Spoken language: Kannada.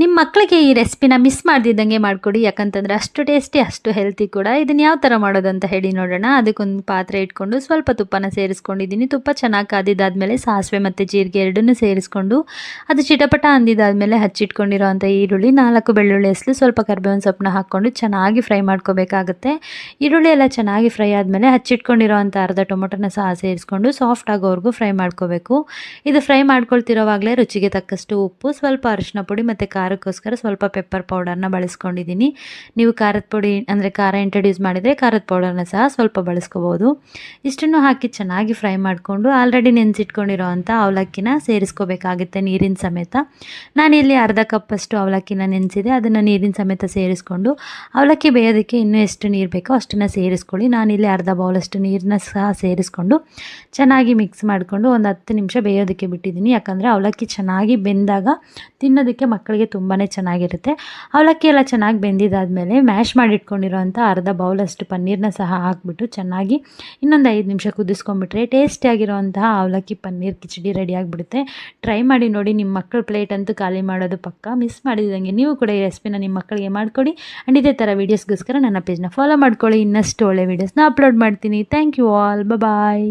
ನಿಮ್ಮ ಮಕ್ಕಳಿಗೆ ಈ ರೆಸಿಪಿನ ಮಿಸ್ ಮಾಡ್ದಿದ್ದಂಗೆ ಮಾಡಿಕೊಡಿ. ಯಾಕಂತಂದರೆ ಅಷ್ಟು ಟೇಸ್ಟಿ, ಅಷ್ಟು ಹೆಲ್ತಿ ಕೂಡ. ಇದನ್ನು ಯಾವ ಥರ ಮಾಡೋದು ಅಂತ ಹೇಳಿ ನೋಡೋಣ. ಅದಕ್ಕೊಂದು ಪಾತ್ರೆ ಇಟ್ಕೊಂಡು ಸ್ವಲ್ಪ ತುಪ್ಪನ ಸೇರಿಸ್ಕೊಂಡಿದ್ದೀನಿ. ತುಪ್ಪ ಚೆನ್ನಾಗಿ ಕಾದಿದ್ದಾದಮೇಲೆ ಸಾಸಿವೆ ಮತ್ತು ಜೀರಿಗೆ ಎರಡನ್ನೂ ಸೇರಿಸ್ಕೊಂಡು ಅದು ಚಿಟಪಟ ಅಂದಿದ್ದಾದಮೇಲೆ ಹಚ್ಚಿಟ್ಕೊಂಡಿರೋವಂಥ ಈರುಳ್ಳಿ, 4 ಬೆಳ್ಳುಳ್ಳಿ ಹೆಸಲು, ಸ್ವಲ್ಪ ಕರಿಬೇವಿನ ಸೊಪ್ಪನ್ನ ಹಾಕ್ಕೊಂಡು ಚೆನ್ನಾಗಿ ಫ್ರೈ ಮಾಡ್ಕೋಬೇಕಾಗುತ್ತೆ. ಈರುಳ್ಳಿ ಎಲ್ಲ ಚೆನ್ನಾಗಿ ಫ್ರೈ ಆದಮೇಲೆ ಹಚ್ಚಿಟ್ಕೊಂಡಿರೋವಂಥ ಅರ್ಧ ಟೊಮೊಟೊನ ಸಹ ಸೇರಿಸ್ಕೊಂಡು ಸಾಫ್ಟ್ ಆಗೋವರೆಗೂ ಫ್ರೈ ಮಾಡ್ಕೋಬೇಕು. ಇದು ಫ್ರೈ ಮಾಡ್ಕೊಳ್ತಿರೋವಾಗಲೇ ರುಚಿಗೆ ತಕ್ಕಷ್ಟು ಉಪ್ಪು, ಸ್ವಲ್ಪ ಅರಿಶಿನ ಪುಡಿ ಮತ್ತು ಖಾರಕ್ಕೋಸ್ಕರ ಸ್ವಲ್ಪ ಪೆಪ್ಪರ್ ಪೌಡರ್ನ ಬಳಸ್ಕೊಂಡಿದ್ದೀನಿ. ನೀವು ಖಾರದ ಪುಡಿ ಅಂದರೆ ಖಾರ ಇಂಟ್ರೊಡ್ಯೂಸ್ ಮಾಡಿದರೆ ಖಾರದ ಪೌಡರ್ನ ಸಹ ಸ್ವಲ್ಪ ಬಳಸ್ಕೋಬೋದು. ಇಷ್ಟನ್ನು ಹಾಕಿ ಚೆನ್ನಾಗಿ ಫ್ರೈ ಮಾಡಿಕೊಂಡು ಆಲ್ರೆಡಿ ನೆನೆಸಿಟ್ಕೊಂಡಿರೋವಂಥ ಅವಲಕ್ಕಿನ ಸೇರಿಸ್ಕೋಬೇಕಾಗುತ್ತೆ ನೀರಿನ ಸಮೇತ. ನಾನಿಲ್ಲಿ ಅರ್ಧ ಕಪ್ಪಷ್ಟು ಅವಲಕ್ಕಿನ ನೆನೆಸಿದೆ, ಅದನ್ನು ನೀರಿನ ಸಮೇತ ಸೇರಿಸ್ಕೊಂಡು ಅವಲಕ್ಕಿ ಬೇಯೋದಕ್ಕೆ ಇನ್ನೂ ಎಷ್ಟು ನೀರು ಬೇಕೋ ಅಷ್ಟನ್ನು ಸೇರಿಸ್ಕೊಳ್ಳಿ. ನಾನಿಲ್ಲಿ ಅರ್ಧ ಬೌಲಷ್ಟು ನೀರನ್ನ ಸಹ ಸೇರಿಸ್ಕೊಂಡು ಚೆನ್ನಾಗಿ ಮಿಕ್ಸ್ ಮಾಡಿಕೊಂಡು ಒಂದು 10 ನಿಮಿಷ ಬೇಯೋದಕ್ಕೆ ಬಿಟ್ಟಿದ್ದೀನಿ. ಯಾಕಂದರೆ ಅವಲಕ್ಕಿ ಚೆನ್ನಾಗಿ ಬೆಂದಾಗ ತಿನ್ನೋದಕ್ಕೆ ಮಕ್ಕಳಿಗೆ ತುಂಬಾ ಚೆನ್ನಾಗಿರುತ್ತೆ. ಅವಲಕ್ಕಿ ಎಲ್ಲ ಚೆನ್ನಾಗಿ ಬೆಂದಿದ್ದಾದಮೇಲೆ ಮ್ಯಾಶ್ ಮಾಡಿಟ್ಕೊಂಡಿರೋಂಥ ಅರ್ಧ ಬೌಲಷ್ಟು ಪನ್ನೀರನ್ನ ಸಹ ಹಾಕ್ಬಿಟ್ಟು ಚೆನ್ನಾಗಿ ಇನ್ನೊಂದು 5 ನಿಮಿಷ ಕುದಿಸ್ಕೊಂಡ್ಬಿಟ್ರೆ ಟೇಸ್ಟಿಯಾಗಿರೋಂತಹ ಅವಲಕ್ಕಿ ಪನ್ನೀರ್ ಕಿಚಡಿ ರೆಡಿಯಾಗಿಬಿಡುತ್ತೆ. ಟ್ರೈ ಮಾಡಿ ನೋಡಿ, ನಿಮ್ಮ ಮಕ್ಕಳ ಪ್ಲೇಟ್ ಅಂತೂ ಖಾಲಿ ಮಾಡೋದು ಪಕ್ಕ. ಮಿಸ್ ಮಾಡಿದಂಗೆ ನೀವು ಕೂಡ ಈ ರೆಸಿಪಿನ ನಿಮ್ಮ ಮಕ್ಕಳಿಗೆ ಮಾಡಿಕೊಡಿ. ಆ್ಯಂಡ್ ಇದೇ ಥರ ವೀಡಿಯೋಸ್ಗೋಸ್ಕರ ನನ್ನ ಪೇಜ್ನ ಫಾಲೋ ಮಾಡ್ಕೊಳ್ಳಿ. ಇನ್ನಷ್ಟು ಒಳ್ಳೆ ವೀಡಿಯೋಸ್ನ ಅಪ್ಲೋಡ್ ಮಾಡ್ತೀನಿ. Thank you all. ಬಾಯ್.